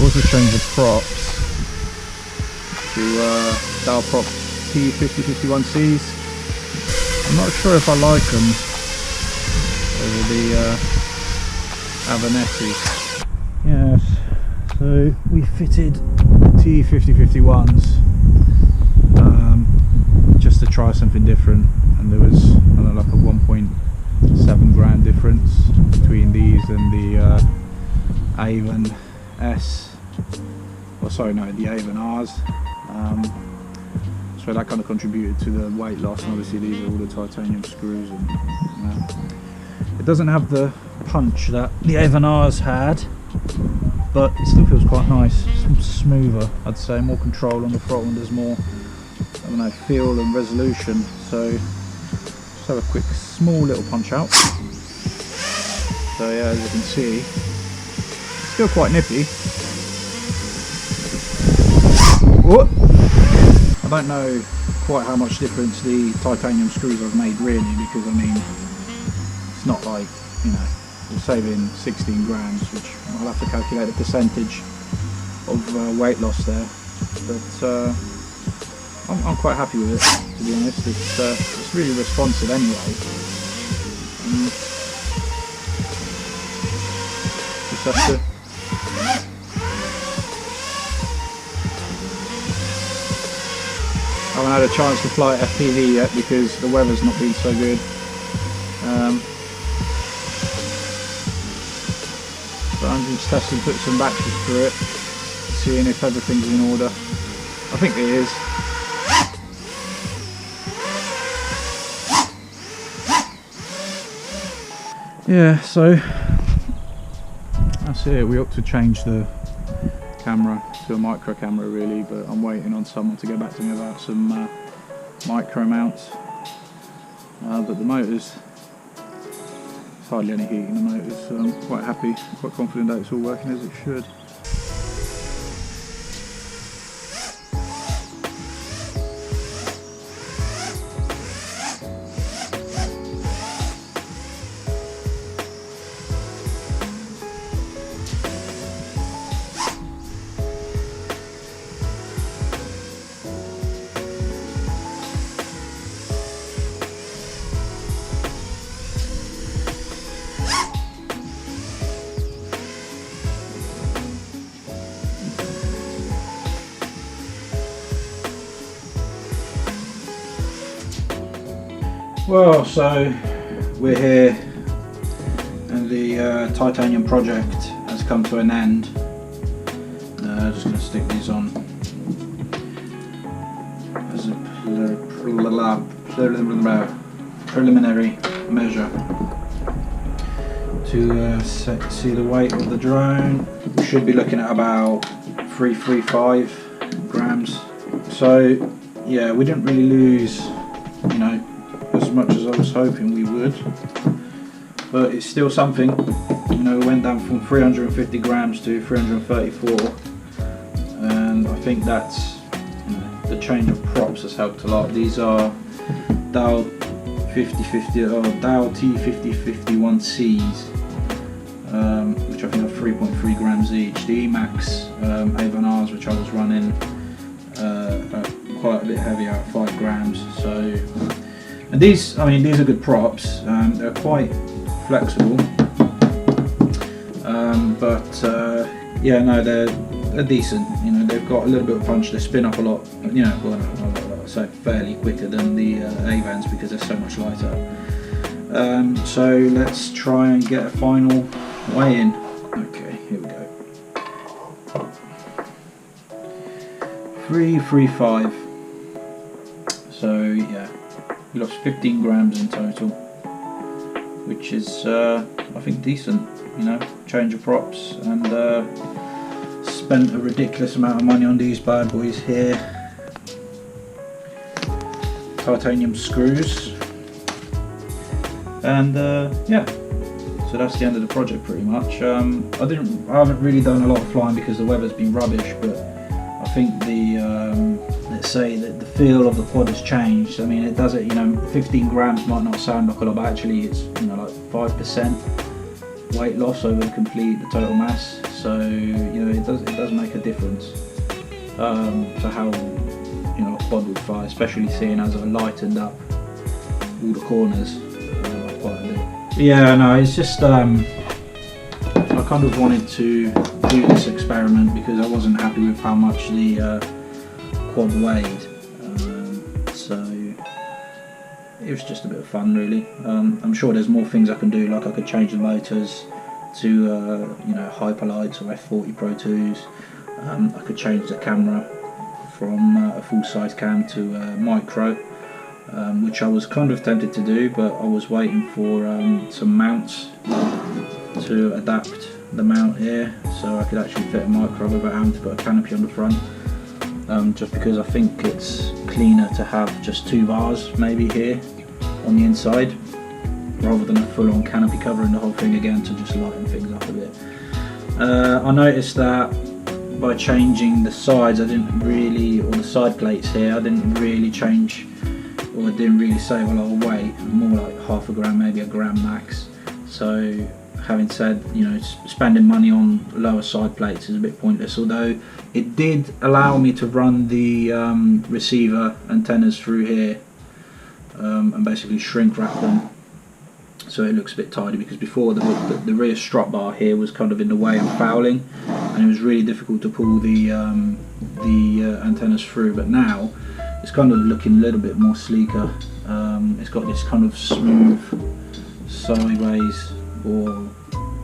was a change of props to Dow Prop T5051Cs. I'm not sure if I like them over the Avanettis. Yes, so we fitted T5051s just to try something different, and there was like a 1.7 grand difference between these and the Avon S, or sorry, no, the Avon Rs. So that kind of contributed to the weight loss, and obviously these are all the titanium screws, and it doesn't have the punch that the Avon Rs had, but it still feels quite nice, smoother, I'd say, more control on the throttle, and there's more, I don't know, feel and resolution. So just have a quick small little punch out. So yeah, as you can see, still quite nippy. Whoop. I don't know quite how much difference the titanium screws have made really, because I mean, it's not like, you know, we're saving 16 grams, which I'll have to calculate the percentage of weight loss there, but I'm quite happy with it, to be honest. It's really responsive anyway. Just have to I haven't had a chance to fly FPV yet because the weather's not been so good. So I'm just testing, put some batteries through it, seeing if everything's in order. I think it is. Yeah, so that's it. We ought to change the camera to a micro camera really, but I'm waiting on someone to get back to me about some micro mounts. But the motors, there's hardly any heat in the motors, so I'm quite happy, quite confident that it's all working as it should. Well, so we're here and the titanium project has come to an end. Just going to stick these on as a preliminary measure to see the weight of the drone. We should be looking at about 335 grams. So yeah, we didn't really lose, you know, as much as I was hoping we would, but it's still something. You know, we went down from 350 grams to 334, and I think that's, you know, the change of props has helped a lot. These are Dow 5050 or Dow T5051Cs, which I think are 3.3 grams each. The Emax Avon Rs, which I was running, are quite a bit heavier at 5 grams. So. And these, I mean, these are good props. They're quite flexible, but yeah, no, they're decent. You know, they've got a little bit of punch. They spin up a lot. You know, well, I'd say fairly quicker than the Avans because they're so much lighter. So let's try and get a final weigh in. Okay, here we go. 335. So yeah. We lost 15 grams in total, which is I think decent, you know, change of props, and spent a ridiculous amount of money on these bad boys here. Titanium screws, and yeah, so that's the end of the project pretty much. I haven't really done a lot of flying because the weather's been rubbish, but I think the let's say that the feel of the quad has changed. I mean, it does it, you know, 15 grams might not sound like a lot, but actually it's, you know, like 5% weight loss over the total mass. so it does make a difference to how a quad would fly, especially seeing as I lightened up all the corners quite a bit. Yeah, no, it's just I kind of wanted to do this experiment because I wasn't happy with how much the quad weighed, so it was just a bit of fun really. I'm sure there's more things I can do, like I could change the motors to Hyperlights or F40 Pro 2s. I could change the camera from a full-size cam to a micro, which I was kind of tempted to do, but I was waiting for some mounts to adapt the mount here so I could actually fit a micro without having to put a canopy on the front, just because I think it's cleaner to have just 2 bars maybe here on the inside rather than a full-on canopy covering the whole thing again to just lighten things up a bit. I noticed that by changing the sides, or the side plates here, I didn't really change, or I didn't really say well I'll weigh, more like half a gram, maybe a gram max. So having said, spending money on lower side plates is a bit pointless, although it did allow me to run the receiver antennas through here and basically shrink wrap them so it looks a bit tidy, because before the rear strut bar here was kind of in the way of fouling and it was really difficult to pull the antennas through, but now it's kind of looking a little bit more sleeker. It's got this kind of smooth sideways or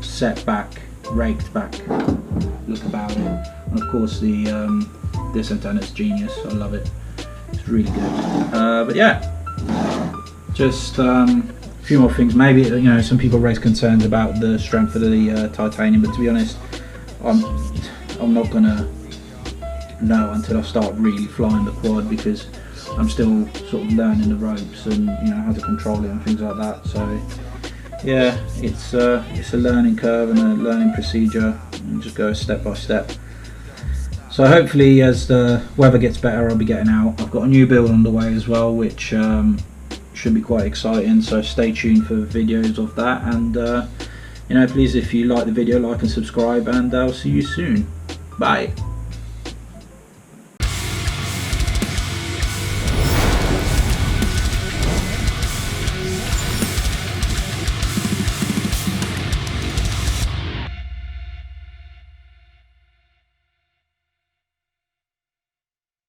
set back, raked back look about it, and of course this antenna is genius. I love it, it's really good. But yeah, just a few more things. Maybe some people raise concerns about the strength of the titanium, but to be honest, I'm not gonna know until I start really flying the quad, because I'm still sort of learning the ropes and how to control it and things like that. So yeah, it's a learning curve and a learning procedure, and just go step by step. So hopefully as the weather gets better I'll be getting out. I've got a new build on the way as well, which should be quite exciting, so stay tuned for videos of that, and please, if you like the video, like and subscribe, and I'll see you soon. Bye.